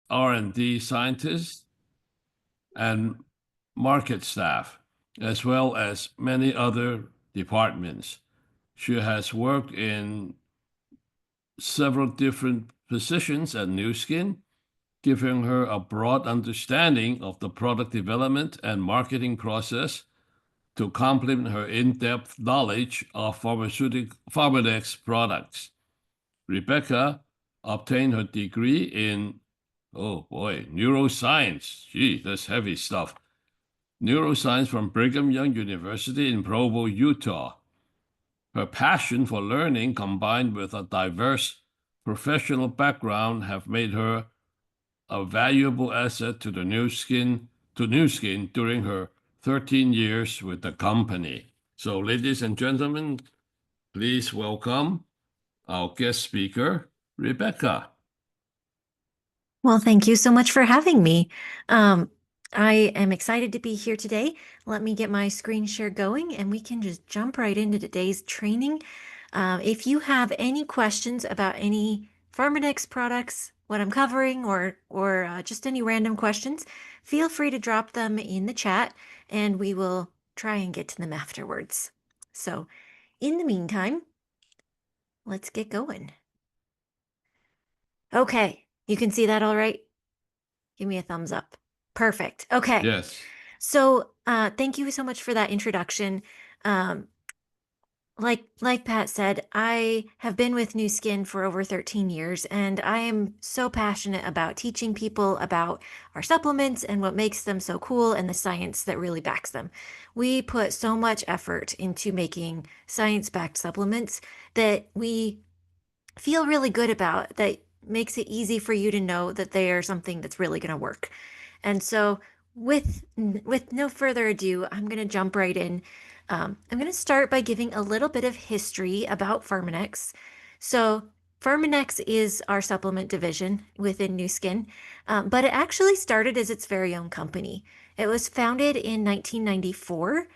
R&D scientists and market staff, as well as many other departments. She has worked in several different positions at Nu Skin, giving her a broad understanding of the product development and marketing process to complement her in-depth knowledge of Pharmadex products. Rebecca obtained her degree in, oh boy, neuroscience. Gee, that's heavy stuff. Neuroscience from Brigham Young University in Provo, Utah. Her passion for learning combined with a diverse professional background have made her a valuable asset to Nu Skin during her 13 years with the company. So, ladies and gentlemen, please welcome our guest speaker, Rebecca. Well, thank you so much for having me. Um, I am excited to be here today. Let me get my screen share going and we can just jump right into today's training. If you have any questions about any Pharmadex products, what I'm covering, or just any random questions, feel free to drop them in the chat and we will try and get to them afterwards. So in the meantime, let's get going. Okay, you can see that all right? Give me a thumbs up. Perfect. Okay. Yes. So, thank you so much for that introduction. Um, like Pat said, I have been with Nu Skin for over 13 years, and I am so passionate about teaching people about our supplements and what makes them so cool and the science that really backs them. We put so much effort into making science-backed supplements that we feel really good about, that makes it easy for you to know that they are something that's really going to work. And so with no further ado, I'm going to jump right in. I'm going to start by giving a little bit of history about Pharmanex. So Pharmanex is our supplement division within Nu Skin, but it actually started as its very own company. It was founded in 1994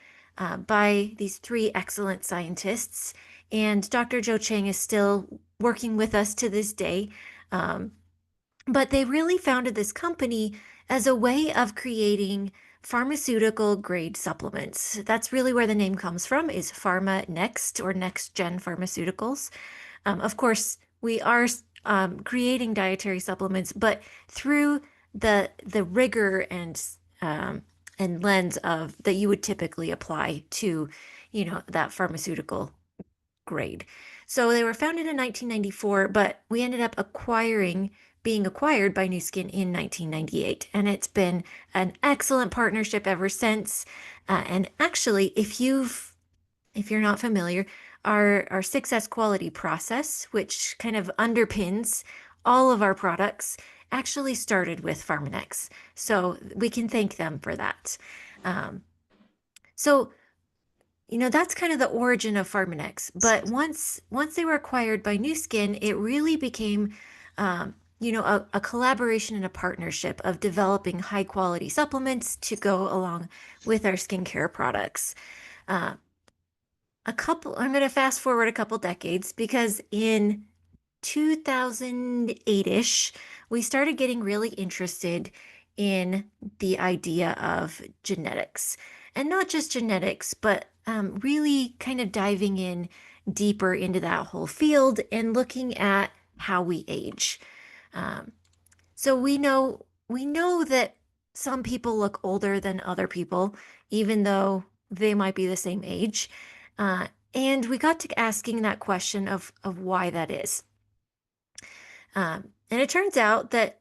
by these three excellent scientists, and Dr. Joe Chang is still working with us to this day. Um, but they really founded this company as a way of creating pharmaceutical grade supplements. That's really where the name comes from, is Pharma Next or Next Gen Pharmaceuticals. Of course, we are creating dietary supplements, but through the rigor and lens of that you would typically apply to, that pharmaceutical grade. So they were founded in 1994, but we ended up being acquired by Nu Skin in 1998. And it's been an excellent partnership ever since. And actually, if you're not familiar, our 6S quality process, which kind of underpins all of our products, actually started with Pharmanex. So we can thank them for that. Um, so that's kind of the origin of Pharmanex. But once they were acquired by Nu Skin, it really became, a collaboration and a partnership of developing high quality supplements to go along with our skincare products. Uh, I'm going to fast forward a couple decades because in 2008-ish, we started getting really interested in the idea of genetics. And not just genetics, but really kind of diving in deeper into that whole field and looking at how we age. Um, so we know that some people look older than other people, even though they might be the same age. Uh, and we got to asking that question of why that is. And it turns out that,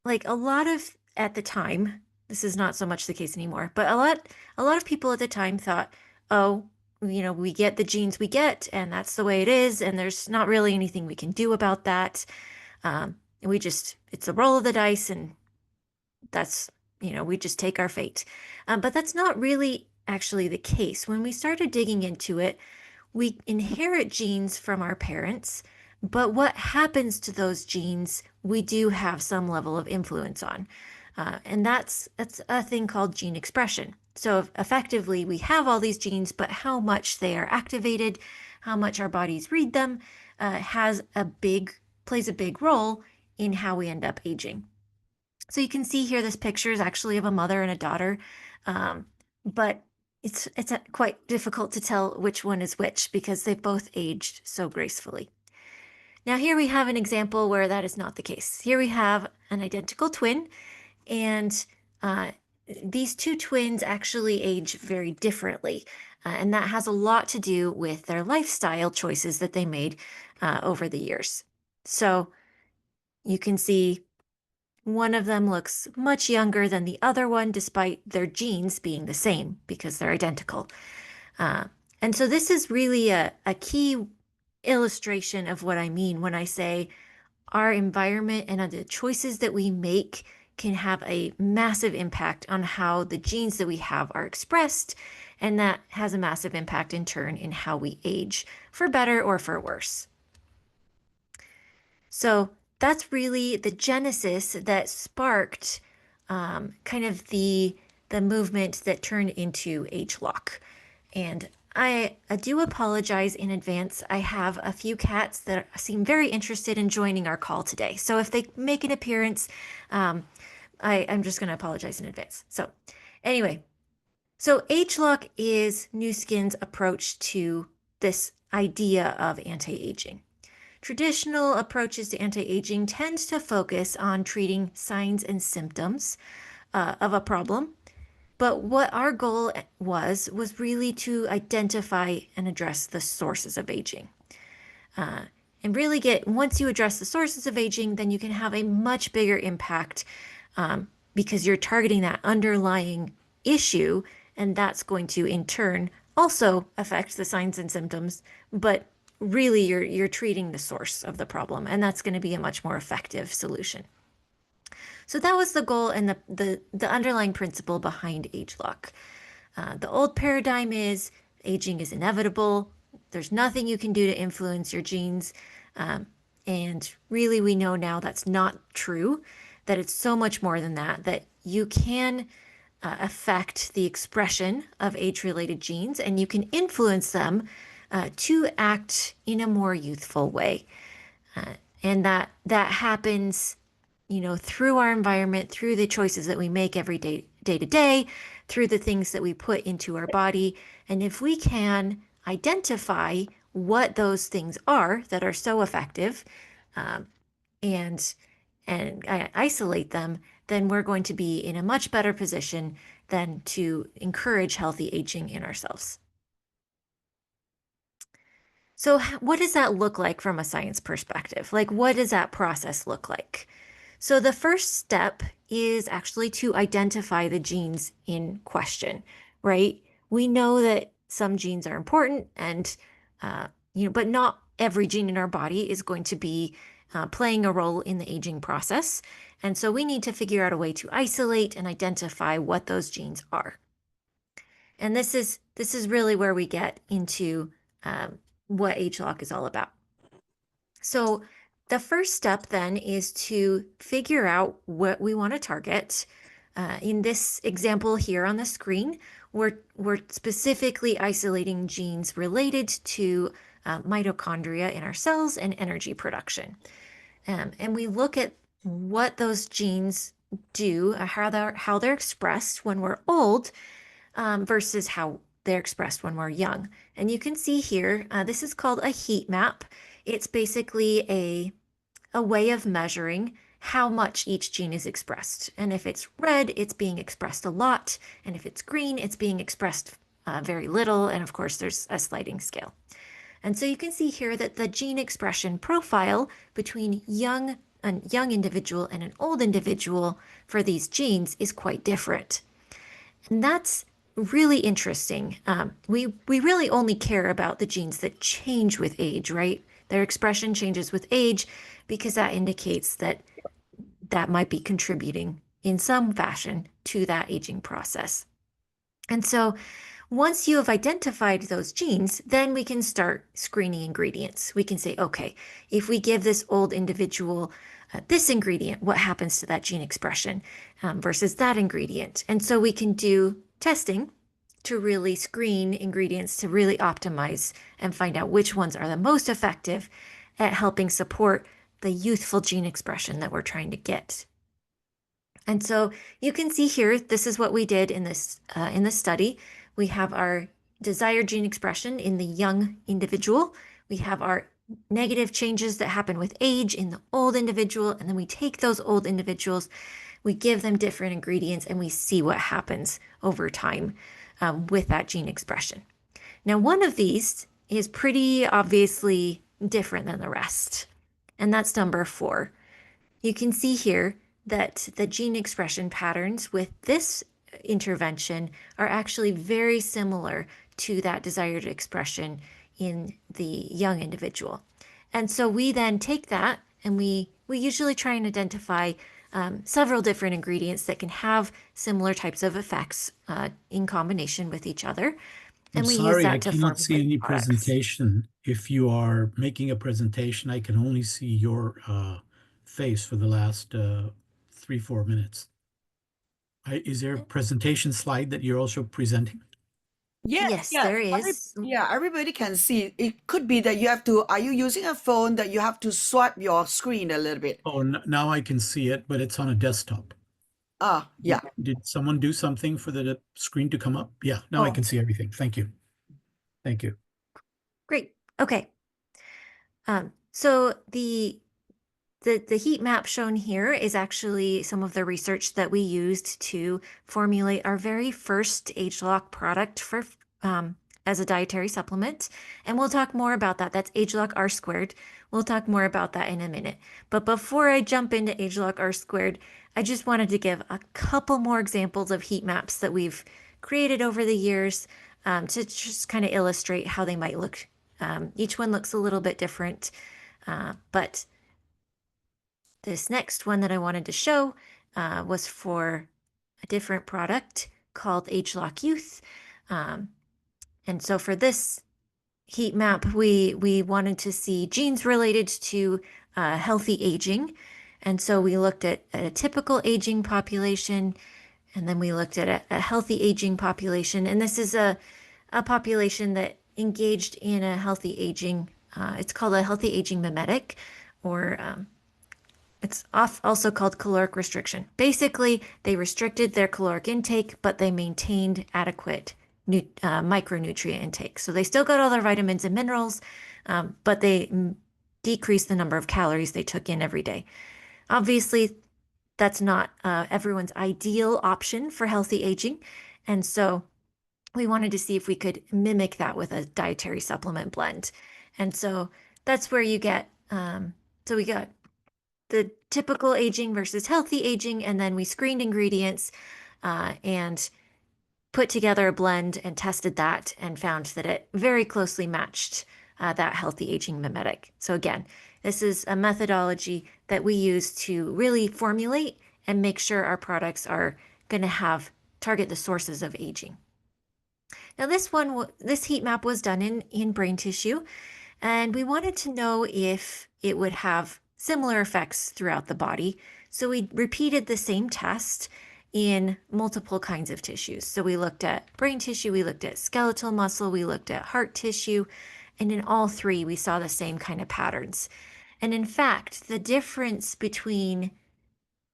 like a lot of at the time, this is not so much the case anymore, but a lot of people at the time thought, oh, we get the genes we get, and that's the way it is, and there's not really anything we can do about that. It's a roll of the dice, and that's, we just take our fate. But that's not really actually the case. When we started digging into it, we inherit genes from our parents, but what happens to those genes, we do have some level of influence on. And that's a thing called gene expression. So effectively, we have all these genes, but how much they are activated, how much our bodies read them, plays a big role in how we end up aging. So you can see here, this picture is actually of a mother and a daughter, but it's quite difficult to tell which one is which because they've both aged so gracefully. Now here we have an example where that is not the case. Here we have an identical twin, and uh, these two twins actually age very differently. And that has a lot to do with their lifestyle choices that they made over the years. So you can see one of them looks much younger than the other one, despite their genes being the same because they're identical. Uh, and so this is really a key illustration of what I mean when I say our environment and the choices that we make can have a massive impact on how the genes that we have are expressed. And that has a massive impact in turn in how we age, for better or for worse. So that's really the genesis that sparked kind of the movement that turned into ageLOC. And I do apologize in advance. I have a few cats that seem very interested in joining our call today. So if they make an appearance, I'm just going to apologize in advance. So anyway, so ageLOC is Nu Skin's approach to this idea of anti-aging. Traditional approaches to anti-aging tend to focus on treating signs and symptoms of a problem. But what our goal was really to identify and address the sources of aging. And really once you address the sources of aging, then you can have a much bigger impact because you're targeting that underlying issue, and that's going to in turn also affect the signs and symptoms, but really you're treating the source of the problem, and that's going to be a much more effective solution. So that was the goal and the underlying principle behind ageLOC. The old paradigm is aging is inevitable. There's nothing you can do to influence your genes. And really, we know now that's not true, that it's so much more than that, that you can affect the expression of age-related genes, and you can influence them to act in a more youthful way. And that happens, through our environment, through the choices that we make every day to day, through the things that we put into our body. And if we can identify what those things are that are so effective, and isolate them, then we're going to be in a much better position than to encourage healthy aging in ourselves. So what does that look like from a science perspective? Like, what does that process look like? So the first step is actually to identify the genes in question, right? We know that some genes are important and, but not every gene in our body is going to be playing a role in the aging process. And so we need to figure out a way to isolate and identify what those genes are. And this is really where we get into what ageLOC is all about. So the first step then is to figure out what we want to target. In this example here on the screen, we're specifically isolating genes related to mitochondria in our cells and energy production. And we look at what those genes do, how they're expressed when we're old versus how they're expressed when we're young. And you can see here, this is called a heat map. It's basically a way of measuring how much each gene is expressed. And if it's red, it's being expressed a lot. And if it's green, it's being expressed very little. And of course, there's a sliding scale. And so you can see here that the gene expression profile between a young individual and an old individual for these genes is quite different. And that's really interesting. We really only care about the genes that change with age, right? Their expression changes with age because that indicates that might be contributing in some fashion to that aging process. And so once you have identified those genes, then we can start screening ingredients. We can say, okay, if we give this old individual this ingredient, what happens to that gene expression versus that ingredient? And so we can do testing to really screen ingredients to really optimize and find out which ones are the most effective at helping support the youthful gene expression that we're trying to get. And so you can see here, this is what we did in this study. We have our desired gene expression in the young individual. We have our negative changes that happen with age in the old individual. And then we take those old individuals, we give them different ingredients, and we see what happens over time with that gene expression. Now, one of these is pretty obviously different than the rest, and that's number 4. You can see here that the gene expression patterns with this intervention are actually very similar to that desired expression in the young individual. And so we then take that and we usually try and identify several different ingredients that can have similar types of effects in combination with each other. I'm And we use sorry, I that to cannot see formulate any products. presentation. If you are making a presentation, I can only see your face for the last 3-4 minutes. Is there a presentation slide that you're also presenting? Yes, there is. Yeah, everybody can see. It could be that you have to, are you using a phone that you have to swipe your screen a little bit? Oh, now I can see it, but it's on a desktop. Ah, yeah. Did someone do something for the screen to come up? Yeah, now I Oh. can see everything. Thank you. Thank you. Great. Okay. So the heat map shown here is actually some of the research that we used to formulate our very first ageLOC product for as a dietary supplement. And we'll talk more about that. That's ageLOC R squared. We'll talk more about that in a minute. But before I jump into ageLOC R squared, I just wanted to give a couple more examples of heat maps that we've created over the years to just kind of illustrate how they might look. Each one looks a little bit different, but this next one that I wanted to show was for a different product called ageLOC Youth. And so for this heat map, we wanted to see genes related to healthy aging. And so we looked at a typical aging population, and then we looked at a healthy aging population. And this is a population that engaged in a healthy aging, it's called a healthy aging mimetic, or it's also called caloric restriction. Basically, they restricted their caloric intake, but they maintained adequate micronutrient intake. So they still got all their vitamins and minerals, but they decreased the number of calories they took in every day. Obviously, that's not everyone's ideal option for healthy aging. And so we wanted to see if we could mimic that with a dietary supplement blend. And so that's where you get, so we got the typical aging versus healthy aging, and then we screened ingredients and put together a blend and tested that and found that it very closely matched that healthy aging mimetic. So again, this is a methodology that we use to really formulate and make sure our products are going to target the sources of aging. Now this heat map was done in brain tissue, and we wanted to know if it would have similar effects throughout the body. So we repeated the same test in multiple kinds of tissues. So we looked at brain tissue, we looked at skeletal muscle, we looked at heart tissue, and in all 3, we saw the same kind of patterns. And in fact, the difference between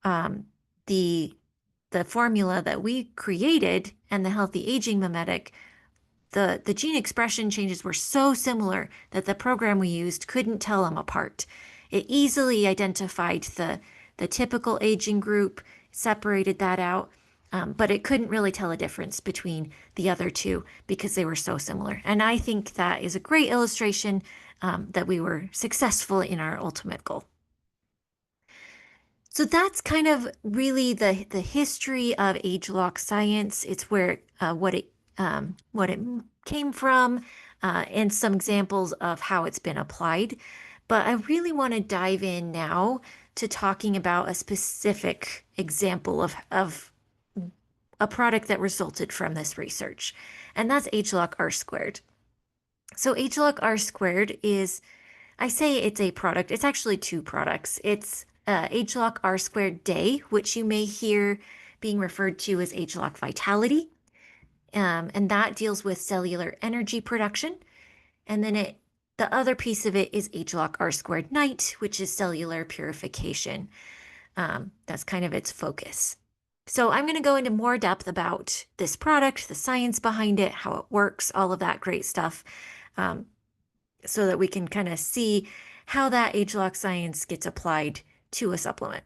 the formula that we created and the healthy aging mimetic, the gene expression changes were so similar that the program we used couldn't tell them apart. It easily identified the typical aging group, separated that out, but it couldn't really tell a difference between the other 2 because they were so similar. And I think that is a great illustration that we were successful in our ultimate goal. So that's kind of really the history of ageLOC science. It's where what it came from and some examples of how it's been applied. But I really want to dive in now to talking about a specific example of a product that resulted from this research, and that's ageLOC R squared. So ageLOC R squared is, I say it's a product, it's actually 2 products. It's ageLOC R squared Day, which you may hear being referred to as ageLOC Vitality, and that deals with cellular energy production. And then the other piece of it is ageLOC R squared Night, which is cellular purification. That's kind of its focus. So I'm going to go into more depth about this product, the science behind it, how it works, all of that great stuff, so that we can kind of see how that age-lock science gets applied to a supplement.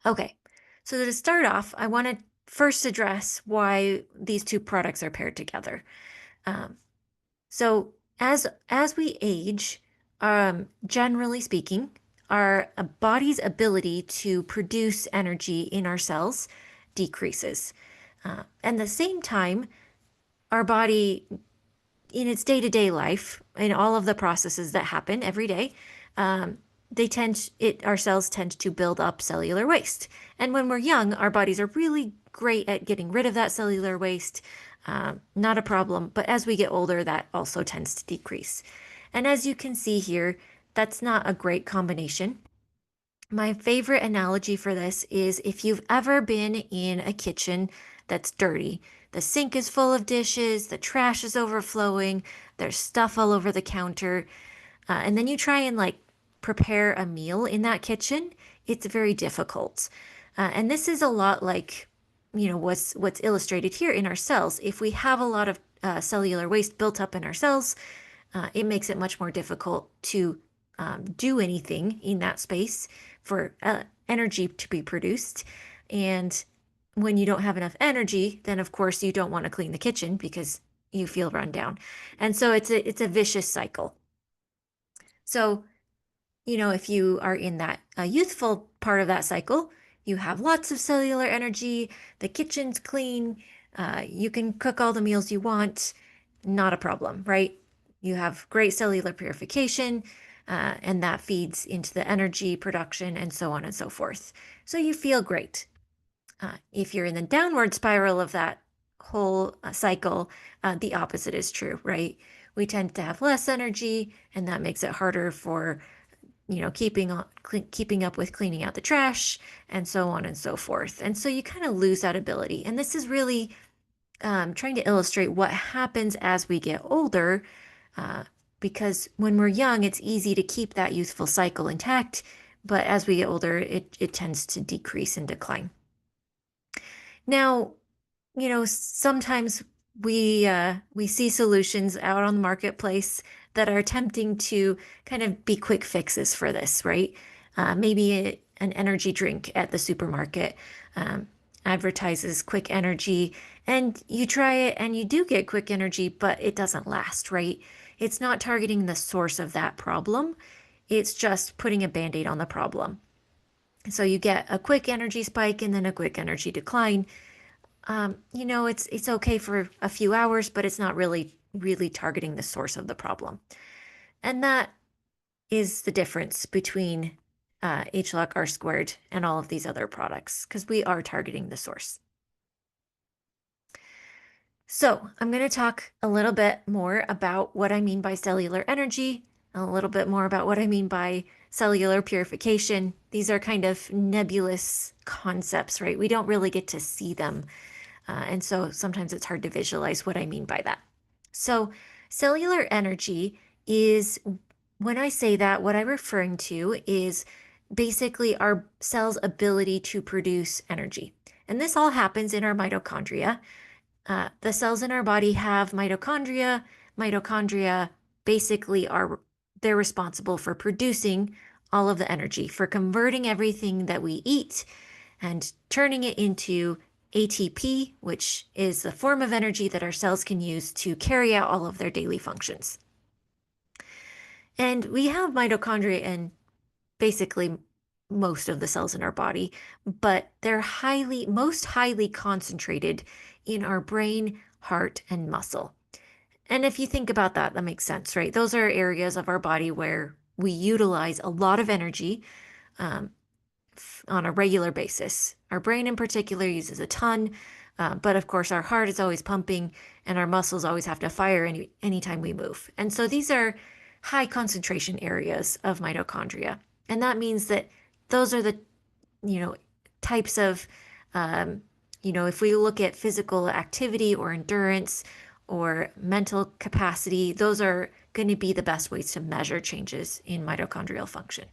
Okay, so to start off, I want to first address why these two products are paired together. So as we age, generally speaking, our body's ability to produce energy in our cells decreases. And at the same time, our body, in its day-to-day life, in all of the processes that happen every day, our cells tend to build up cellular waste. And when we're young, our bodies are really great at getting rid of that cellular waste. Not a problem. But as we get older, that also tends to decrease. And as you can see here, that's not a great combination. My favorite analogy for this is if you've ever been in a kitchen that's dirty. The sink is full of dishes, the trash is overflowing, there's stuff all over the counter, and then you try and prepare a meal in that kitchen. It's very difficult. And this is a lot like, what's illustrated here in our cells. If we have a lot of cellular waste built up in our cells, it makes it much more difficult to do anything in that space for energy to be produced. And when you don't have enough energy, then of course you don't want to clean the kitchen because you feel run down. And so it's a vicious cycle. So, if you are in that youthful part of that cycle, you have lots of cellular energy, the kitchen's clean, you can cook all the meals you want, not a problem, right? You have great cellular purification, and that feeds into the energy production and so on and so forth. So you feel great. If you're in the downward spiral of that whole cycle, the opposite is true, right? We tend to have less energy, and that makes it harder for keeping up with cleaning out the trash and so on and so forth. And so you kind of lose that ability. And this is really trying to illustrate what happens as we get older, because when we're young, it's easy to keep that youthful cycle intact. But as we get older, it tends to decrease and decline. Now, sometimes we see solutions out on the marketplace that are attempting to kind of be quick fixes for this, right? Maybe an energy drink at the supermarket advertises quick energy, and you try it and you do get quick energy, but it doesn't last, right? It's not targeting the source of that problem. It's just putting a Band-Aid on the problem. So you get a quick energy spike and then a quick energy decline. It's okay for a few hours, but it's not really targeting the source of the problem. And that is the difference between H-Lock, R-Squared, and all of these other products, because we are targeting the source. So I'm going to talk a little bit more about what I mean by cellular energy, a little bit more about what I mean by cellular purification. These are kind of nebulous concepts, right? We don't really get to see them. And so sometimes it's hard to visualize what I mean by that. So cellular energy is, when I say that, what I'm referring to is basically our cells' ability to produce energy. And this all happens in our mitochondria. The cells in our body have mitochondria. Mitochondria basically they're responsible for producing all of the energy, for converting everything that we eat and turning it into ATP, which is the form of energy that our cells can use to carry out all of their daily functions. And we have mitochondria in basically most of the cells in our body, but they're most highly concentrated in our brain, heart, and muscle. And if you think about that, that makes sense, right? Those are areas of our body where we utilize a lot of energy on a regular basis. Our brain in particular uses a ton, but of course our heart is always pumping and our muscles always have to fire anytime we move. And so these are high concentration areas of mitochondria. And that means that those are the, types of, if we look at physical activity or endurance or mental capacity, those are going to be the best ways to measure changes in mitochondrial function.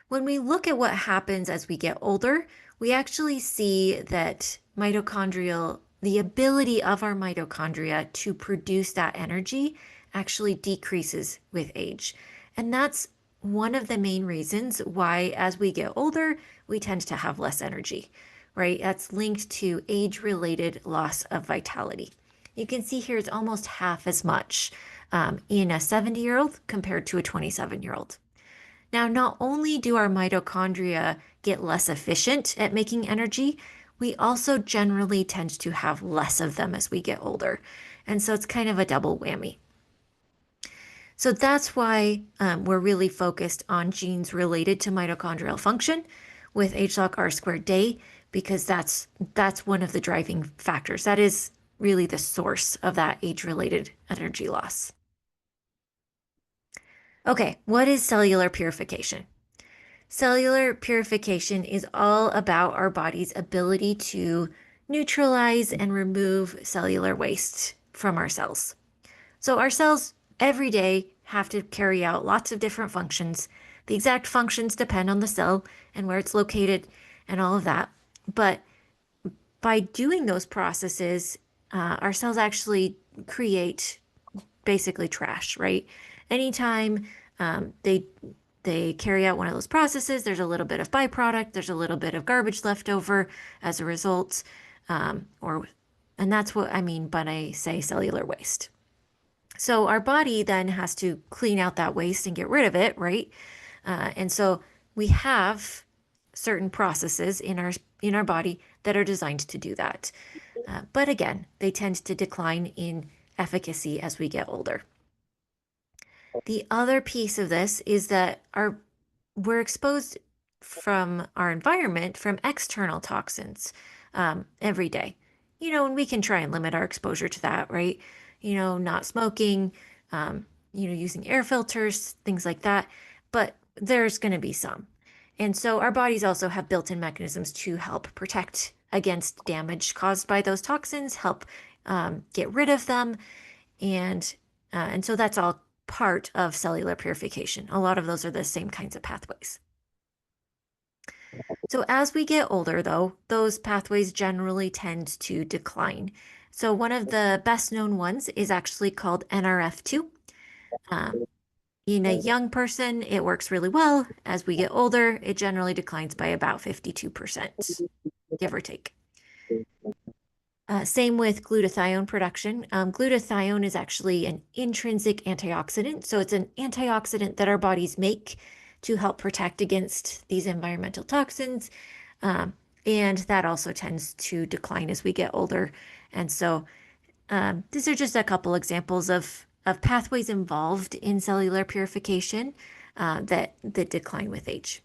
when we look at what happens as we get older, we actually see that the ability of our mitochondria to produce that energy actually decreases with age. And that's one of the main reasons why, as we get older, we tend to have less energy, right? That's linked to age-related loss of vitality. You can see here it's almost half as much in a 70-year-old compared to a 27-year-old. Now, not only do our mitochondria get less efficient at making energy, we also generally tend to have less of them as we get older. And so it's kind of a double whammy. So that's why we're really focused on genes related to mitochondrial function with HLOC R squared day, because that's one of the driving factors. That is really the source of that age-related energy loss. Okay, what is cellular purification? Cellular purification is all about our body's ability to neutralize and remove cellular waste from our cells. So our cells every day have to carry out lots of different functions. The exact functions depend on the cell and where it's located and all of that. But by doing those processes, our cells actually create basically trash, right? Anytime they carry out one of those processes, there's a little bit of byproduct, there's a little bit of garbage left over as a result, and that's what I mean when I say cellular waste. So our body then has to clean out that waste and get rid of it, right? And so we have certain processes in our body that are designed to do that. But again, they tend to decline in efficacy as we get older. The other piece of this is that we're exposed from our environment from external toxins every day. And we can try and limit our exposure to that, right? Not smoking, using air filters, things like that. But there's going to be some. And so our bodies also have built-in mechanisms to help protect against damage caused by those toxins, help get rid of them. And so that's all part of cellular purification. A lot of those are the same kinds of pathways. So as we get older, though, those pathways generally tend to decline. So one of the best known ones is actually called NRF2. In a young person, it works really well. As we get older, it generally declines by about 52%, give or take. Same with glutathione production. Glutathione is actually an intrinsic antioxidant. So it's an antioxidant that our bodies make to help protect against these environmental toxins. And that also tends to decline as we get older. And so these are just a couple examples of pathways involved in cellular purification that decline with age.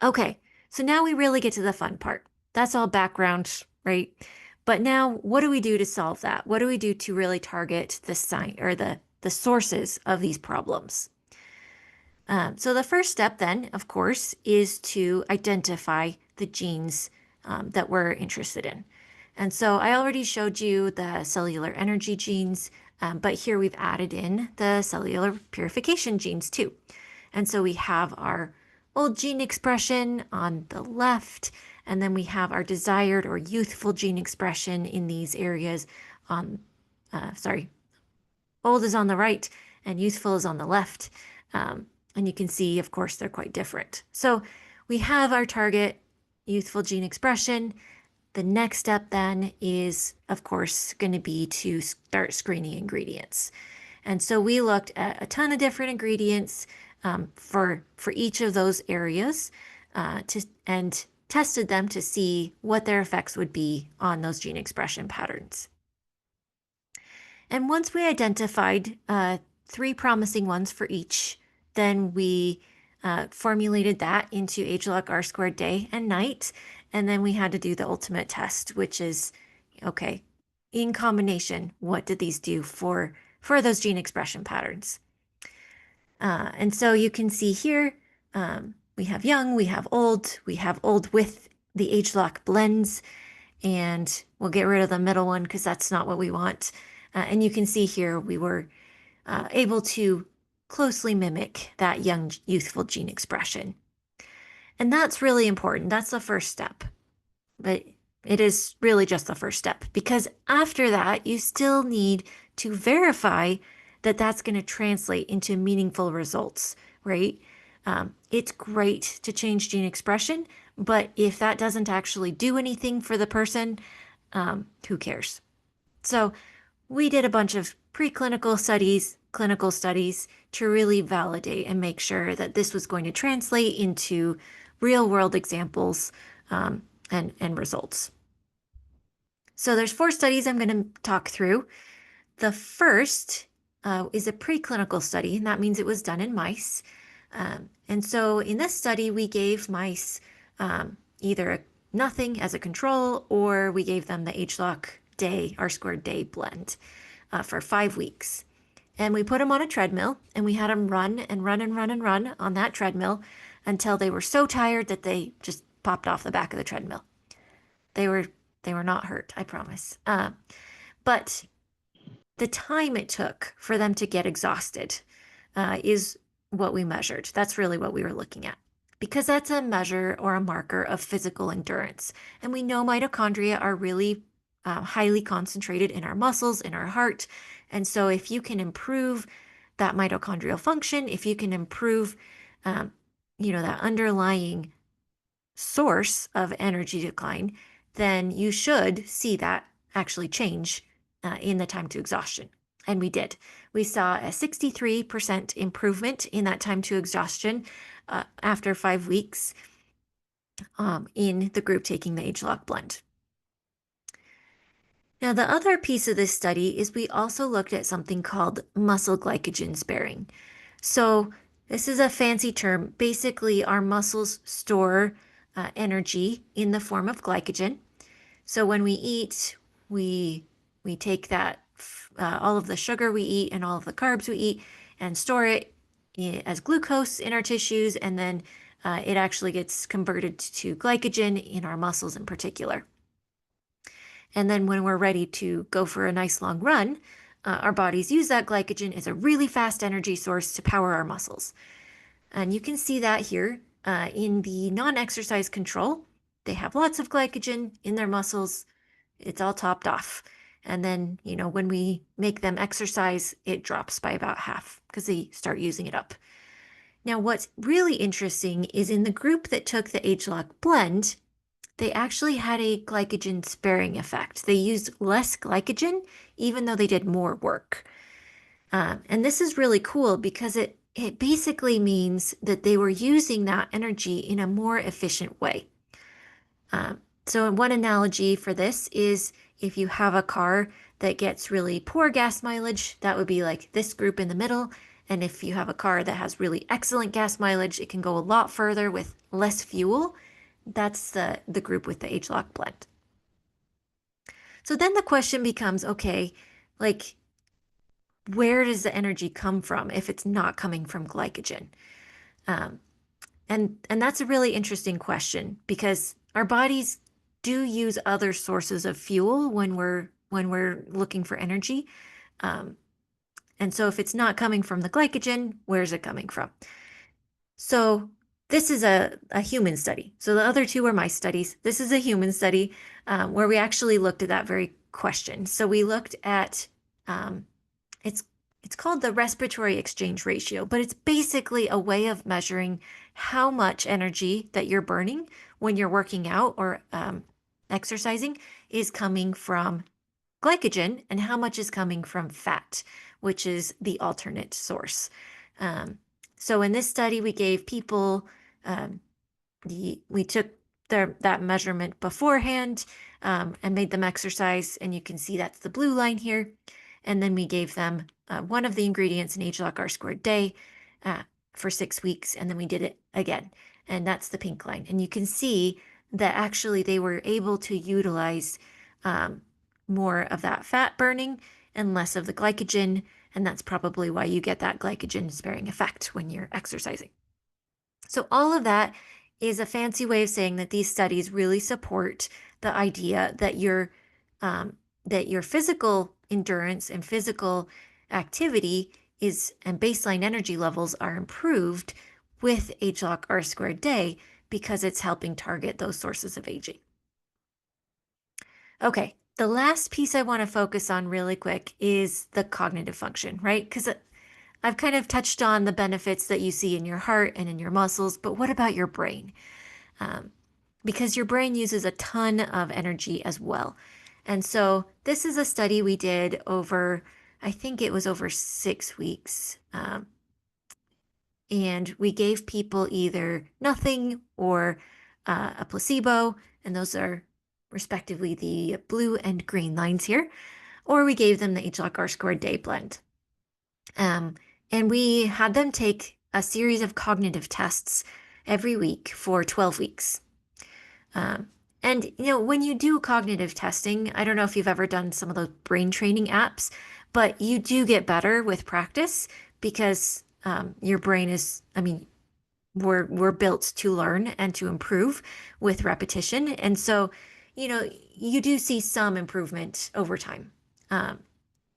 Okay, so now we really get to the fun part. That's all background, right? But now what do we do to solve that? What do we do to really target the sources of these problems? So the first step then, of course, is to identify the genes that we're interested in. And so I already showed you the cellular energy genes, but here we've added in the cellular purification genes too. And so we have our old gene expression on the left, and then we have our desired or youthful gene expression in these areas old is on the right and youthful is on the left. And you can see, of course, they're quite different. So we have our target youthful gene expression. The next step then is, of course, going to be to start screening ingredients. And so we looked at a ton of different ingredients for each of those areas and tested them to see what their effects would be on those gene expression patterns. And once we identified 3 promising ones for each, then we formulated that into HLOC R squared day and night. And then we had to do the ultimate test, which is, okay, in combination, what did these do for those gene expression patterns? And so you can see here, we have young, we have old with the HLOC blends, and we'll get rid of the middle one because that's not what we want. And you can see here we were able to closely mimic that young, youthful gene expression. And that's really important. That's the first step. But it is really just the first step, because after that, you still need to verify that that's going to translate into meaningful results, right? It's great to change gene expression, but if that doesn't actually do anything for the person, who cares? So we did a bunch of preclinical studies, clinical studies to really validate and make sure that this was going to translate into real world examples and results. So there's 4 studies I'm going to talk through. The first is a preclinical study, and that means it was done in mice. And so in this study, we gave mice either nothing as a control, or we gave them the HLOC day, R-squared day blend for 5 weeks. And we put them on a treadmill, and we had them run and run and run and run on that treadmill until they were so tired that they just popped off the back of the treadmill. They were not hurt, I promise. But the time it took for them to get exhausted is what we measured. That's really what we were looking at, because that's a measure or a marker of physical endurance. And we know mitochondria are really highly concentrated in our muscles, in our heart. And so if you can improve that mitochondrial function, if you can improve, that underlying source of energy decline, then you should see that actually change in the time to exhaustion. And we did. We saw a 63% improvement in that time to exhaustion after 5 weeks in the group taking the HLOC blend. Now, the other piece of this study is we also looked at something called muscle glycogen sparing. So this is a fancy term. Basically, our muscles store energy in the form of glycogen. So when we eat, we take that all of the sugar we eat and all of the carbs we eat and store it as glucose in our tissues, and then it actually gets converted to glycogen in our muscles in particular. And then when we're ready to go for a nice long run, our bodies use that glycogen as a really fast energy source to power our muscles. And you can see that here in the non-exercise control. They have lots of glycogen in their muscles. It's all topped off. And then, when we make them exercise, it drops by about half because they start using it up. Now, what's really interesting is in the group that took the HLOC blend, they actually had a glycogen sparing effect. They used less glycogen, even though they did more work. And this is really cool because it basically means that they were using that energy in a more efficient way. So one analogy for this is if you have a car that gets really poor gas mileage, that would be like this group in the middle. And if you have a car that has really excellent gas mileage, it can go a lot further with less fuel. That's the group with the HLOC blend. So then the question becomes, okay, like, where does the energy come from if it's not coming from glycogen? And that's a really interesting question, because our bodies do use other sources of fuel when we're looking for energy. And so if it's not coming from the glycogen, where is it coming from? So this is a human study. So the other 2 were mice studies. This is a human study where we actually looked at that very question. So we looked at, it's called the respiratory exchange ratio, but it's basically a way of measuring how much energy that you're burning when you're working out or exercising is coming from glycogen and how much is coming from fat, which is the alternate source. So in this study, we gave people, we took that measurement beforehand and made them exercise, and you can see that's the blue line here. And then we gave them one of the ingredients in HLOC R-squared day for 6 weeks, and then we did it again, and that's the pink line. And you can see that actually they were able to utilize more of that fat burning and less of the glycogen, and that's probably why you get that glycogen sparing effect when you're exercising. So all of that is a fancy way of saying that these studies really support the idea that your physical endurance and physical activity and baseline energy levels are improved with HLOC R squared day because it's helping target those sources of aging. Okay, the last piece I want to focus on really quick is the cognitive function, right? Because I've kind of touched on the benefits that you see in your heart and in your muscles, but what about your brain? Because your brain uses a ton of energy as well. And so this is a study we did over, I think it was over 6 weeks. And we gave people either nothing or a placebo, and those are respectively the blue and green lines here, or we gave them the HLOC R squared day blend. And we had them take a series of cognitive tests every week for 12 weeks. And when you do cognitive testing, I don't know if you've ever done some of those brain training apps, but you do get better with practice because your brain is, we're built to learn and to improve with repetition. And so, you do see some improvement over time.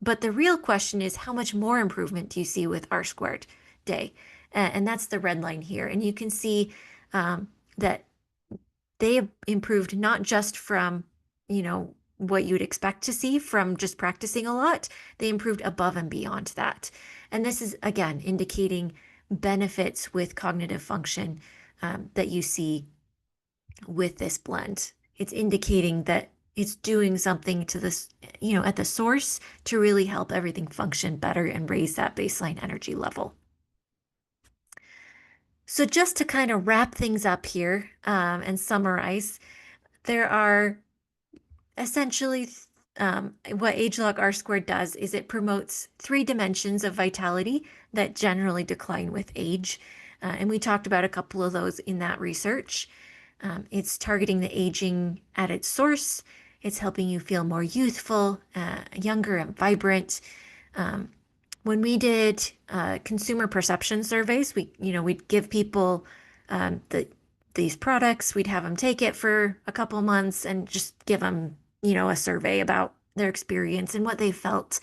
But the real question is, how much more improvement do you see with R squared day? And that's the red line here. And you can see that they improved not just from, what you'd expect to see from just practicing a lot, they improved above and beyond that. And this is, again, indicating benefits with cognitive function that you see with this blend. It's indicating that it's doing something to this, at the source to really help everything function better and raise that baseline energy level. So just to kind of wrap things up here and summarize, there are essentially what HLOC R squared does is it promotes 3 dimensions of vitality that generally decline with age. And we talked about a couple of those in that research. It's targeting the aging at its source. It's helping you feel more youthful, younger, and vibrant. When we did consumer perception surveys, we'd give people these products. We'd have them take it for a couple months and just give them, a survey about their experience and what they felt.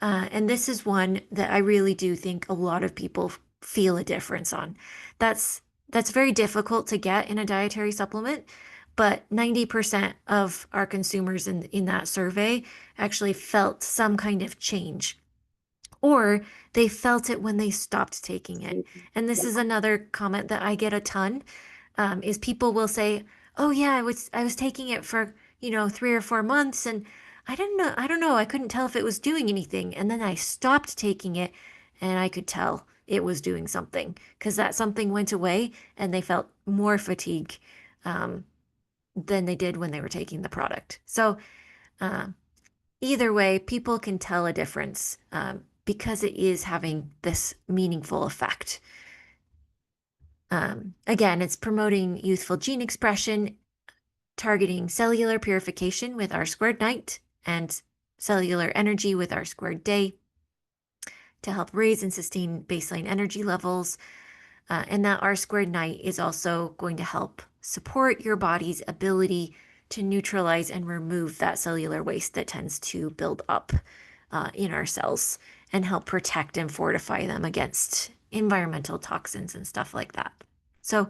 And this is one that I really do think a lot of people feel a difference on. That's very difficult to get in a dietary supplement, but 90% of our consumers in that survey actually felt some kind of change, or they felt it when they stopped taking it. And this is another comment that I get a ton, is people will say, "Oh yeah, I was taking it for 3 or 4 months, and I don't know, I couldn't tell if it was doing anything, and then I stopped taking it, and I could tell it was doing something because that something went away, and they felt more fatigue than they did when they were taking the product." So either way, people can tell a difference because it is having this meaningful effect. Again, it's promoting youthful gene expression, targeting cellular purification with R squared night and cellular energy with R squared day to help raise and sustain baseline energy levels. And that R squared night is also going to help support your body's ability to neutralize and remove that cellular waste that tends to build up in our cells and help protect and fortify them against environmental toxins and stuff like that. So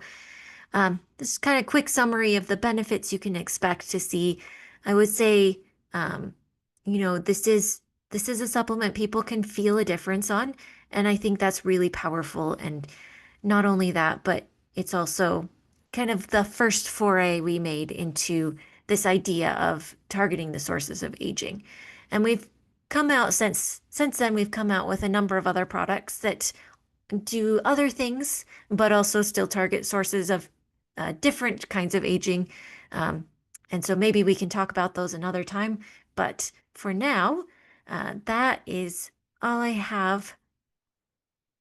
this is kind of quick summary of the benefits you can expect to see. I would say, this is a supplement people can feel a difference on, and I think that's really powerful. And not only that, but it's also kind of the first foray we made into this idea of targeting the sources of aging. And we've come out since then, we've come out with a number of other products that do other things, but also still target sources of different kinds of aging. And so maybe we can talk about those another time. But for now, that is all I have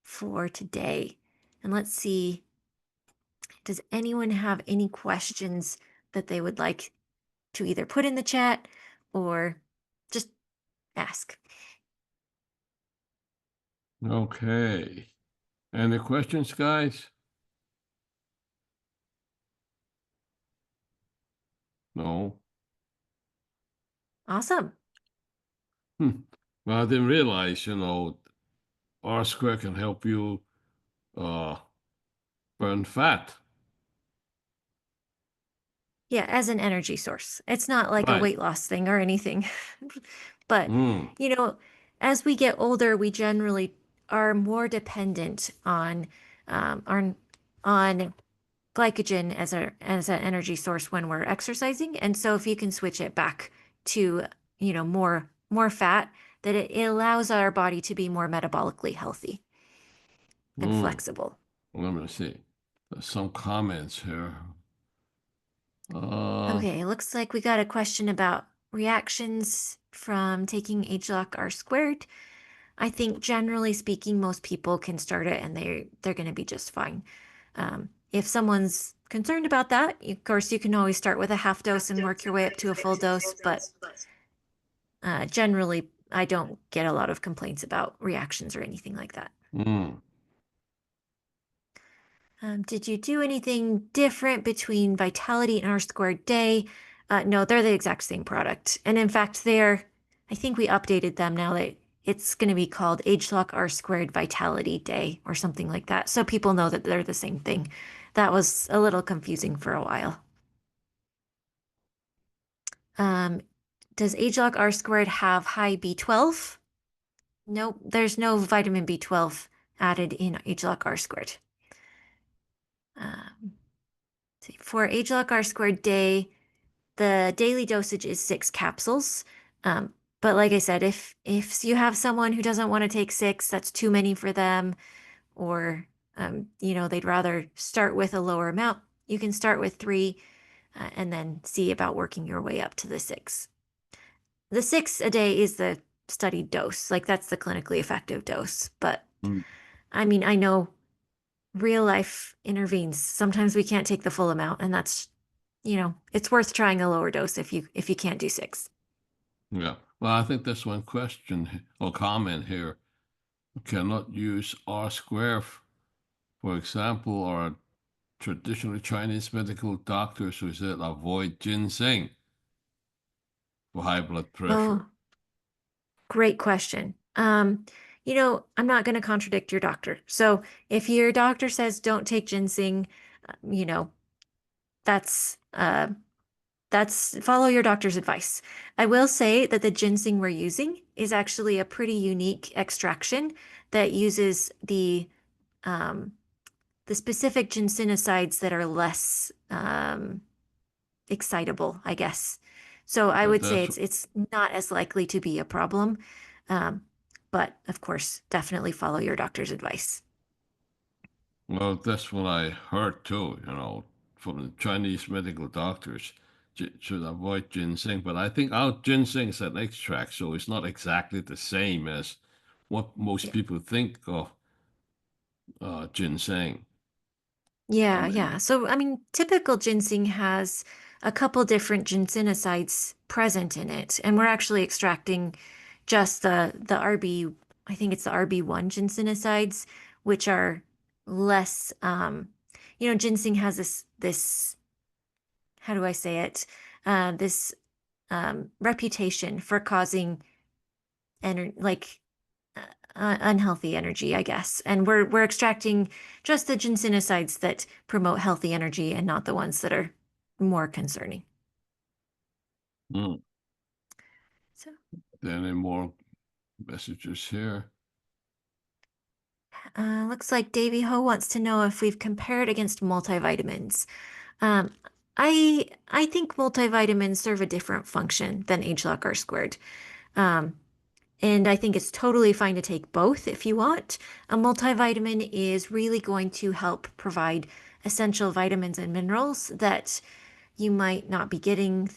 for today. And let's see, does anyone have any questions that they would like to either put in the chat or just ask? Okay. Any questions, guys? No. Awesome. Well, I didn't realize, R square can help you burn fat. Yeah, as an energy source. It's not like a Right. weight loss thing or anything. But, Mm. you know, as we get older, we generally are more dependent on on glycogen as an energy source when we're exercising. And so if you can switch it back to, more fat, that it allows our body to be more metabolically healthy and Mm. flexible. Let me see. There's some comments here. Okay, it looks like we got a question about reactions from taking ageLOC R squared. I think generally speaking, most people can start it and they're going to be just fine. If someone's concerned about that, of course, you can always start with a half dose and work your way up to a full dose. But generally, I don't get a lot of complaints about reactions or anything like that. Mm. Did you do anything different between Vitality and R squared day? No, they're the exact same product. And in fact, I think we updated them now that it's going to be called ageLOC R squared Vitality Day or something like that. So people know that they're the same thing. That was a little confusing for a while. Does ageLOC R squared have high B12? Nope, there's no vitamin B12 added in ageLOC R squared. For ageLOC R squared day, the daily dosage is 6 capsules. But like I said, if you have someone who doesn't want to take 6, that's too many for them, or they'd rather start with a lower amount, you can start with 3 and then see about working your way up to the 6. The 6 a day is the studied dose, like that's the clinically effective dose. But Mm. I mean, I know real life intervenes. Sometimes we can't take the full amount, and that's, it's worth trying a lower dose if you can't do 6. Yeah. Well, I think there's one question or comment here. Cannot use R square, for example, or traditional Chinese medical doctors who said avoid ginseng for high blood pressure. Oh, great question. I'm not going to contradict your doctor. So if your doctor says don't take ginseng, that's follow your doctor's advice. I will say that the ginseng we're using is actually a pretty unique extraction that uses the specific ginsenosides that are less excitable, I guess. So I But would say that's it's not as likely to be a problem. But of course, definitely follow your doctor's advice. well, that's what I heard too. From the Chinese medical doctors, should avoid ginseng. But I think our ginseng is an extract, so it's not exactly the same as what most Yeah. people think of ginseng. Yeah, I mean, yeah. So, I mean, typical ginseng has a couple different ginsenosides present in it, and we're actually extracting just the RB, I think it's the RB1 ginsenosides, which are less, ginseng has this, how do I say it? This reputation for causing unhealthy energy, I guess. And we're extracting just the ginsenosides that promote healthy energy and not the ones that are more concerning. mm. So, Any more messages here? looks like Davy Ho wants to know if we've compared against multivitamins. Um, I think multivitamins serve a different function than ageLOC R squared. And I think it's totally fine to take both if you want. A multivitamin is really going to help provide essential vitamins and minerals that you might not be getting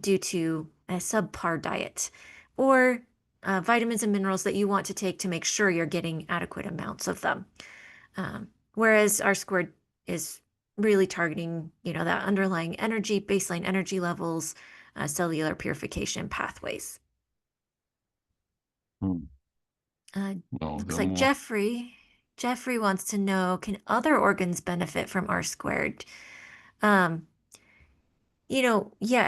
due to a subpar diet, or vitamins and minerals that you want to take to make sure you're getting adequate amounts of them. Whereas R squared is really targeting, that underlying energy, baseline energy levels, cellular purification pathways. Hmm. No, Looks there are like more. Jeffrey wants to know, can other organs benefit from R squared? Yeah,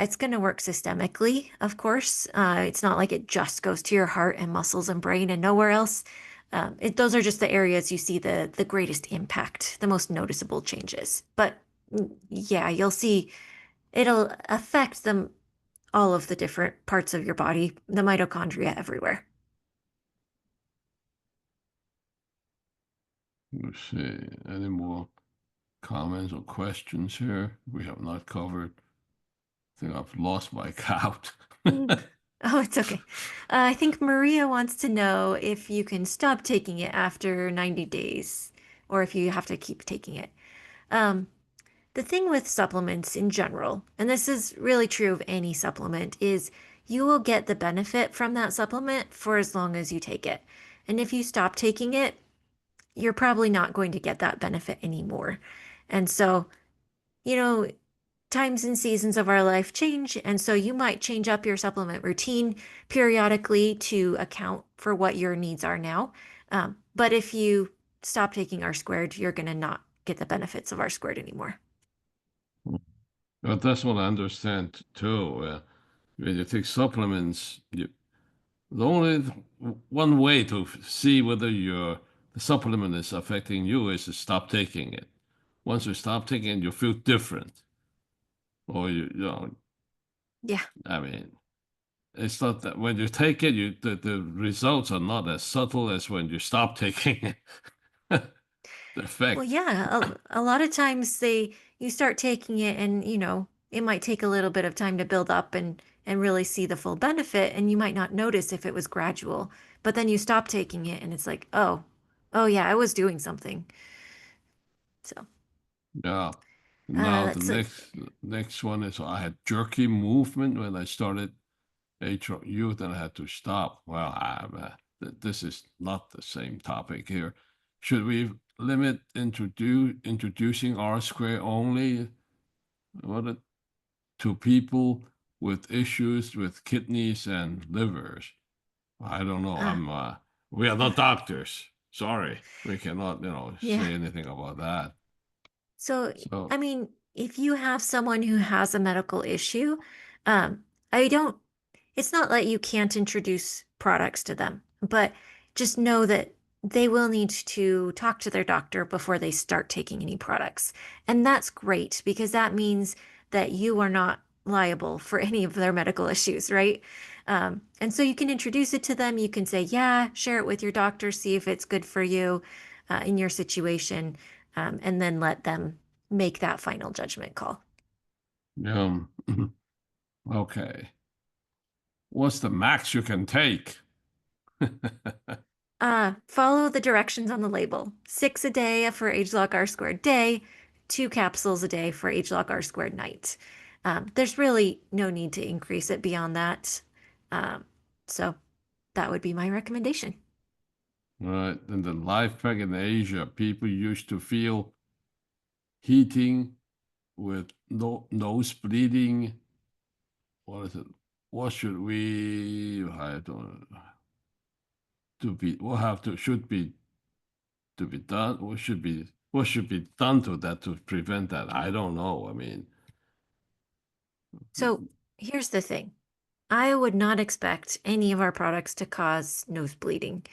it's going to work systemically, of course. It's not like it just goes to your heart and muscles and brain and nowhere else. those are just the areas you see the greatest impact, the most noticeable changes. But yeah, you'll see it'll affect them all of the different parts of your body, the mitochondria everywhere. Let's see, any more comments or questions here we have not covered? I think I've lost my count. Oh, it's okay. I think Maria wants to know if you can stop taking it after 90 days or if you have to keep taking it. The thing with supplements in general, and this is really true of any supplement, is you will get the benefit from that supplement for as long as you take it. And if you stop taking it, you're probably not going to get that benefit anymore. And so, you know, times and seasons of our life change. And so you might change up your supplement routine periodically to account for what your needs are now. But if you stop taking R squared, you're going to not get the benefits of R squared anymore. But that's what I understand too. When you take supplements, the only one way to see whether the supplement is affecting you is to stop taking it. Once you stop taking it, you feel different. Or Yeah. I mean, it's not that when you take it, the results are not as subtle as when you stop taking it. The effect. Well, yeah, a lot of times you start taking it and, it might take a little bit of time to build up and really see the full benefit, and you might not notice if it was gradual. But then you stop taking it and it's like, oh yeah, I was doing something. So, Yeah. Now the that's next one is I had jerky movement when I started youth and I had to stop. Well, this is not the same topic here. Should we limit introducing R square only to people with issues with kidneys and livers? I don't know. We are not doctors. Sorry, we cannot, Yeah. say anything about that. So, So I mean, if you have someone who has a medical issue, it's not that you can't introduce products to them, but just know that they will need to talk to their doctor before they start taking any products. And that's great because that means that you are not liable for any of their medical issues, right? And so you can introduce it to them. You can say, yeah, share it with your doctor, see if it's good for you in your situation, and then let them make that final judgment call. yeah. Okay. What's the max you can take? Follow the directions on the label. 6 a day for ageLOC R squared day, 2 capsules a day for ageLOC R squared night. There's really no need to increase it beyond that. So that would be my recommendation. Right. In the life pack in Asia, people used to feel heating with nose bleeding. What is it? What should we? I don't to be. What have to should be to be done? What should be done to that to prevent that? I don't know. I mean, So here's the thing. I would not expect any of our products to cause nose bleeding.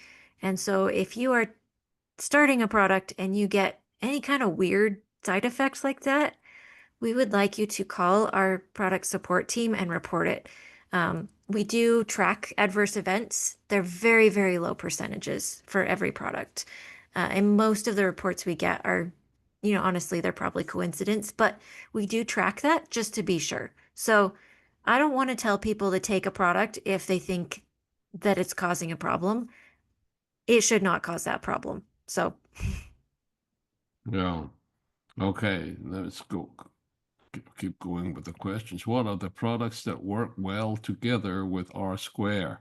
And so if you are starting a product and you get any kind of weird side effects like that, we would like you to call our product support team and report it. We do track adverse events. They're very, very low percentages for every product. And most of the reports we get are, honestly, they're probably coincidence, but we do track that just to be sure. So I don't want to tell people to take a product if they think that it's causing a problem. It should not cause that problem. So yeah. Okay. Let's go. Keep going with the questions. What are the products that work well together with R square?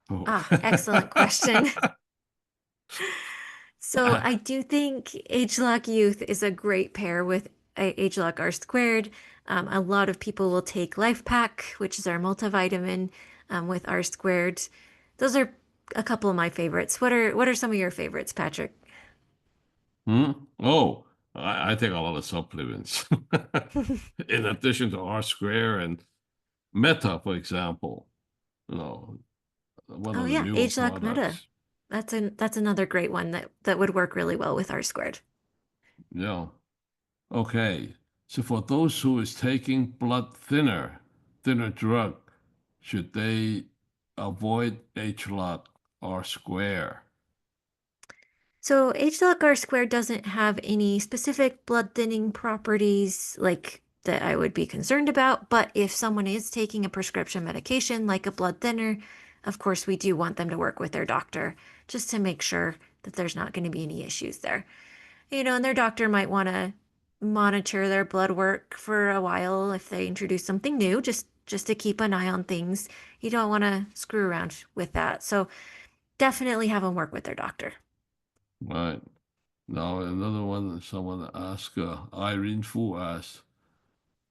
Oh. excellent question. So I do think ageLOC Youth is a great pair with ageLOC R squared. A lot of people will take Life Pack, which is our multivitamin, with R squared. Those are a couple of my favorites. What are some of your favorites, Patrick? Oh, I take a lot of supplements. In addition to R square and Meta, for example. One Oh of the yeah, newer ageLOC Meta. products. That's another great one that would work really well with R squared. Yeah. Okay. So for those who is taking thinner drug, should they avoid H-log R square? So HLOC R squared doesn't have any specific blood thinning properties like that I would be concerned about, but if someone is taking a prescription medication like a blood thinner, of course we do want them to work with their doctor just to make sure that there's not going to be any issues there. And their doctor might want to monitor their blood work for a while if they introduce something new, just to keep an eye on things. You don't want to screw around with that. So definitely have them work with their doctor. Right. Now another one, someone asked, Irene Fu asked,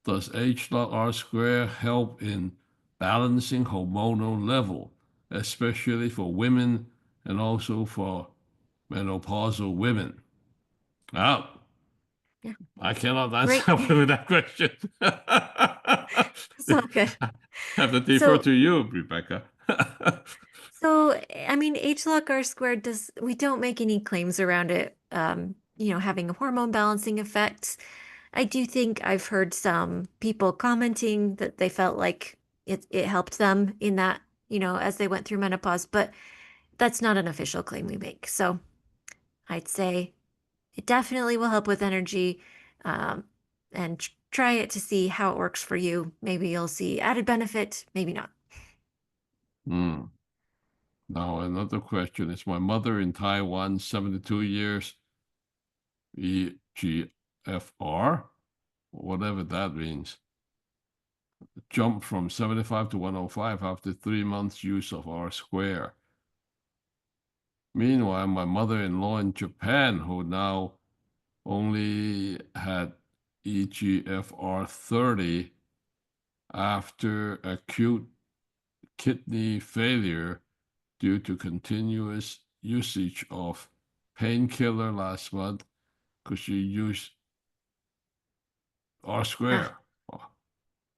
does H-log R square help in balancing hormonal level, especially for women and also for menopausal women? Ah, Yeah. I cannot Great. answer with that question. It's all good. Have to defer So, to you, Rebecca. so I mean, HLOC R squared we don't make any claims around it, having a hormone balancing effect. I do think I've heard some people commenting that they felt like it helped them in that, as they went through menopause, but that's not an official claim we make. So I'd say it definitely will help with energy, um, and try it to see how it works for you. Maybe you'll see added benefit, maybe not. Hmm. Now another question is my mother in Taiwan, 72 years, EGFR, whatever that means, jumped from 75 to 105 after 3 months use of R square. Meanwhile, my mother-in-law in Japan, who now only had EGFR 30 after acute kidney failure due to continuous usage of painkiller last month because she used R Ah, square.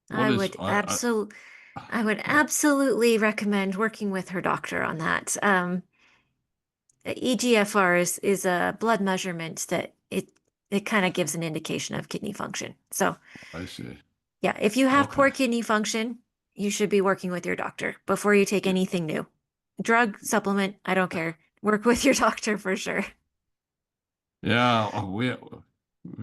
What I is would absolutely recommend working with her doctor on that. EGFR is a blood measurement that it kind of gives an indication of kidney function. So I see. yeah, if you have Okay. poor kidney function, you should be working with your doctor before you take anything new. Drug, supplement, I don't care. Work with your doctor for sure. Yeah, we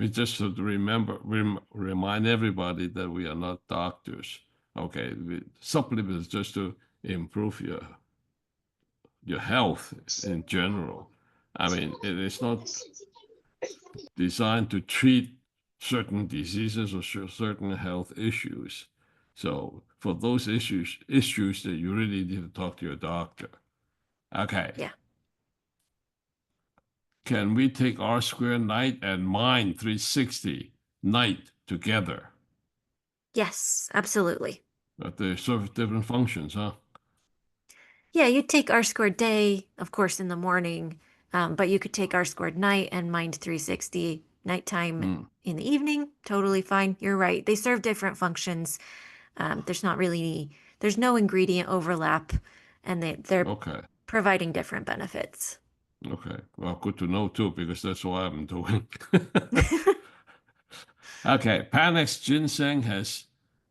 just should remind everybody that we are not doctors. Okay, supplements just to improve your health in general. I mean, it is not designed to treat certain diseases or certain health issues. So for those issues that you really need to talk to your doctor. Okay. Yeah. Can we take R square night and mind 360 night together? Yes, absolutely. But they serve different functions, huh? Yeah, you'd take R squared day, of course, in the morning, but you could take R squared night and Mind 360 nighttime Hmm. in the evening. Totally fine. You're right. They serve different functions. There's no ingredient overlap, and they're Okay. providing different benefits. Okay. Well, good to know too, because that's what I'm doing. Okay. Panax ginseng has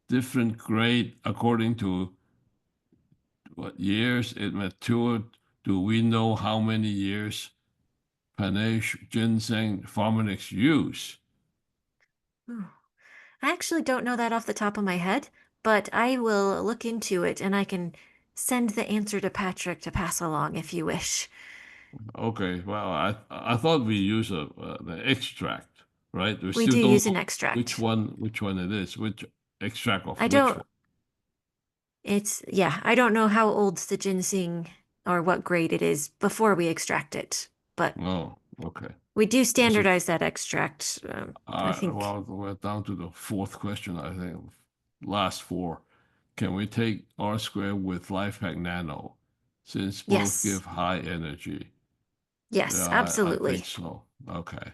different grade according to what years it matured. Do we know how many years Panache ginseng Pharmanex use? Ooh. I actually don't know that off the top of my head, but I will look into it and I can send the answer to Patrick to pass along if you wish. Okay, well, I thought we use the extract, right? We We still do don't use an know extract. which one it is, which extract of I which don't, one. I don't know how old the ginseng or what grade it is before we extract it, but Oh, okay. we do Is it? standardize that extract. I think, Well, we're down to the fourth question, I think. Last four. Can we take R square with LifePack Nano, since both yes, give high energy? yes, Yeah, I think absolutely. so. Okay.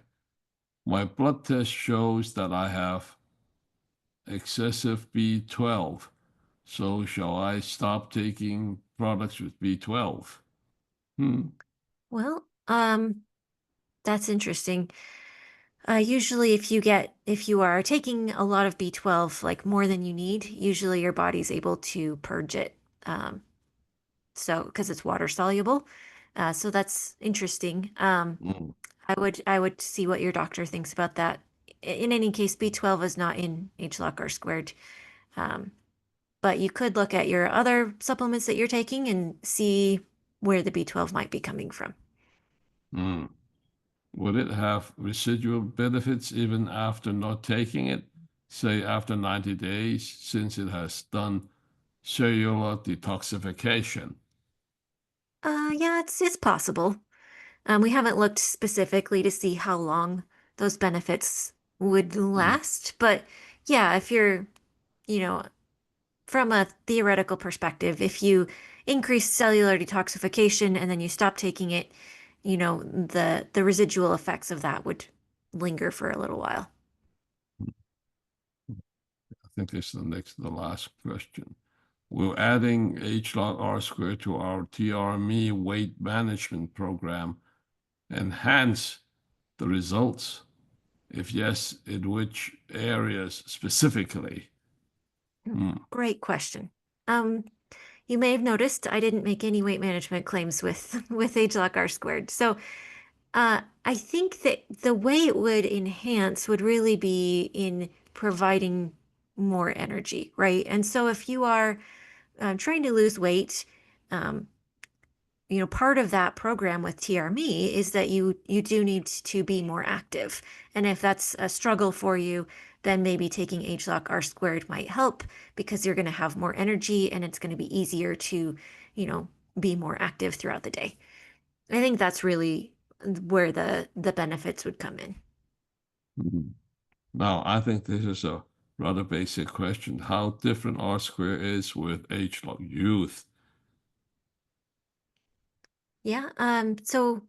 My blood test shows that I have excessive B12. So shall I stop taking products with B12? Hmm. Well, that's interesting. Usually if you are taking a lot of B12, like more than you need, usually your body's able to purge it. So because it's water soluble. So that's interesting. Mm. I would see what your doctor thinks about that. In any case, B12 is not in HLOC R squared. Um, but you could look at your other supplements that you're taking and see where the B12 might be coming from. Mm. Would it have residual benefits even after not taking it, say after 90 days, since it has done cellular detoxification? Yeah, it's possible. We haven't looked specifically to see how long those benefits would last, but yeah, if you're, you know, from a theoretical perspective, if you increase cellular detoxification and then you stop taking it, the residual effects of that would linger for a little while. I think this is the last question. Will adding HLOC R squared to our TRME weight management program enhance the results? If yes, in which areas specifically? Great question. You may have noticed I didn't make any weight management claims with with HLOC R squared. So I think that the way it would enhance would really be in providing more energy, right? And so if you are trying to lose weight, um, part of that program with TRME is that you do need to be more active. And if that's a struggle for you, then maybe taking HLOC R squared might help because you're going to have more energy and it's going to be easier to, be more active throughout the day. I think that's really where the benefits would come in. Now, I think this is a rather basic question. How different R square is with HLOC youth? Yeah. So,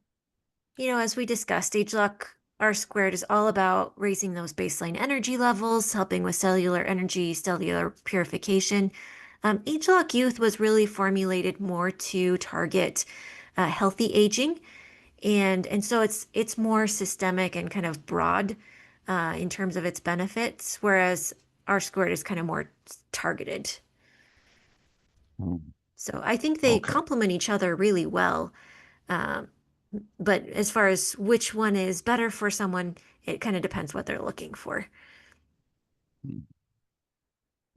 as we discussed, HLOC R squared is all about raising those baseline energy levels, helping with cellular energy, cellular purification. HLOC Youth was really formulated more to target healthy aging, and so it's more systemic and kind of broad in terms of its benefits, whereas R squared is kind of more targeted. Mm. So I think they Okay. complement each other really well. Um, but as far as which one is better for someone, it kind of depends what they're looking for.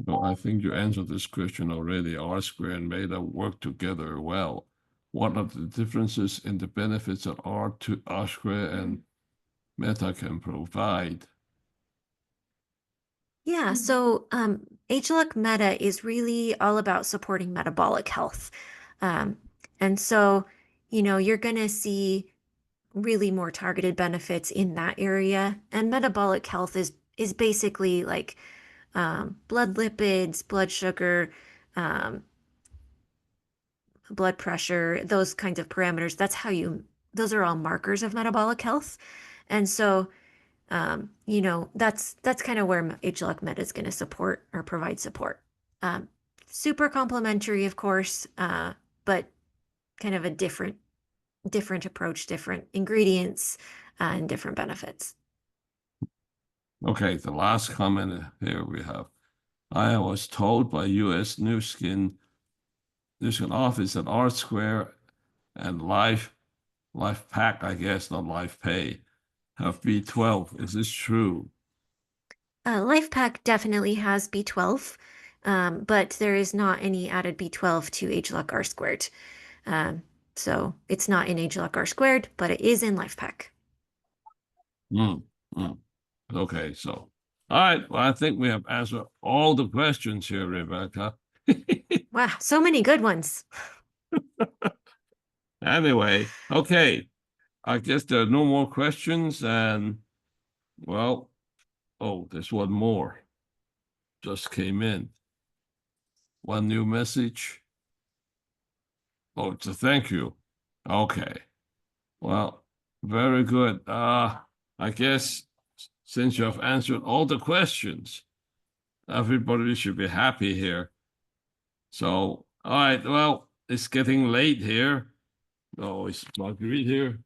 Well, I think you answered this question already. R square and Meta work together well. What are the differences in the benefits that R square and Meta can provide? Yeah, so HLOC Meta is really all about supporting metabolic health. Um, and so, you're going to see really more targeted benefits in that area. And metabolic health is basically like blood lipids, blood sugar, um, blood pressure, those kinds of parameters. Those are all markers of metabolic health. And so, that's kind of where HLOC Med is going to support or provide support. Um, Super complementary, of course, but kind of a different approach, different ingredients, and different benefits. Okay, the last comment here we have. I was told by U.S. Nu Skin office that R square and Life Pack, I guess, not Life Pay, have B12. Is this true? Life Pack definitely has B12, but there is not any added B12 to HLOC R squared. So it's not in HLOC R squared, but it is in Life Pack. Mm, mm. Okay, so all right. Well, I think we have answered all the questions here, Rebecca. Wow, so many good ones. Anyway, okay. I guess there are no more questions, and well, oh, there's one more. Just came in. One new message. Oh, it's a thank you. Okay. Well, very good. I guess since you have answered all the questions, everybody should be happy here. So, all right, well, it's getting late here. Oh, is Marguerite here?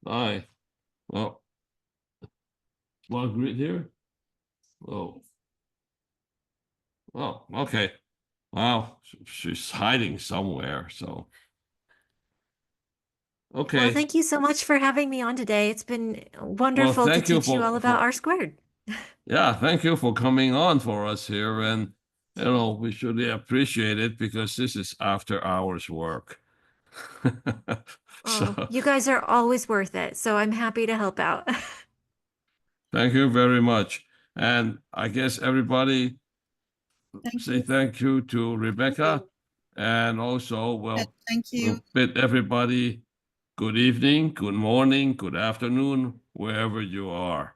Hi. Oh, Marguerite here? Oh. Oh, okay. Wow, she's hiding somewhere, so. Well, Okay. thank you so much for having me on today. It's been wonderful to thank you teach you all about R squared. Yeah, thank you for coming on for us here. And, we should appreciate it because this is after hours work. Oh, So, you guys are always worth it, so I'm happy to help out. thank you very much. And I guess everybody Thank say you. thank you to Rebecca. And also, well, Thank you. we'll bid everybody good evening, good morning, good afternoon, wherever you are.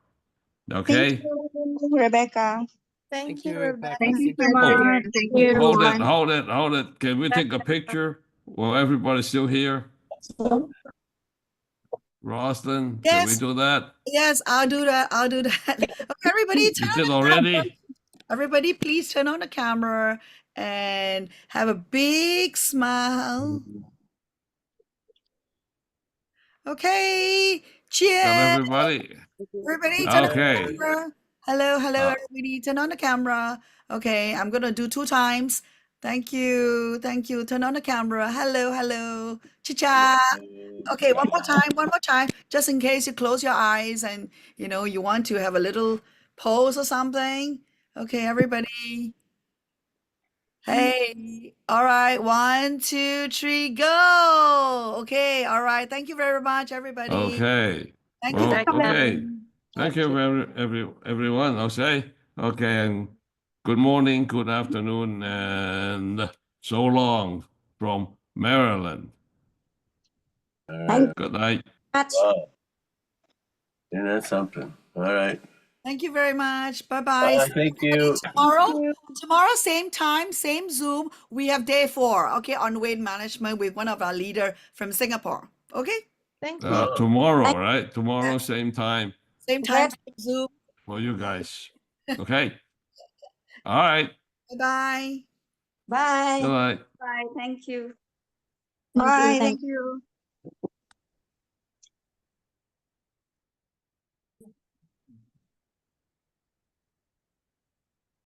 Okay? Thank you, Rebecca. Thank you, Rebecca. Thank you so Oh, much. Thank you, hold it, everyone. hold it. Can we take a picture? Well, everybody's still here. Rosalind, can we Yes. do that? Yes, I'll do that. I'll do that. Okay, everybody, You turn on did the already? camera. Everybody, please turn on the camera and have a big smile. Okay. Got Cheers. everybody? Everybody, turn on the Okay. camera. Hello, hello, Uh, everybody. Turn on the camera. Okay, I'm gonna do 2 times. Thank you. Thank you. Turn on the camera. Hello, hello. Cha-cha. Okay, one more time, just in case you close your eyes and you want to have a little pose or something. Okay, everybody. Hey, all right, 1, 2, 3, go. Okay, all right. Thank you very much, everybody. Okay. Thank you. Well, okay. Bye. Thank you, everyone. I'll say, okay, and good morning, good afternoon, and so long from Maryland. Thank Good night. you much. Wow. Isn't that something? All right. Thank you very much. Bye-bye. Bye. Thank you. Tomorrow, same time, same Zoom. We have day 4, okay, on weight management with one of our leader from Singapore. Okay? Thank you. Tomorrow, right? Tomorrow, same time Same time, same Zoom. for you guys. Okay. All right. Bye-bye. Bye. Good night. Bye. Thank you. Thank you. Bye. Thank you.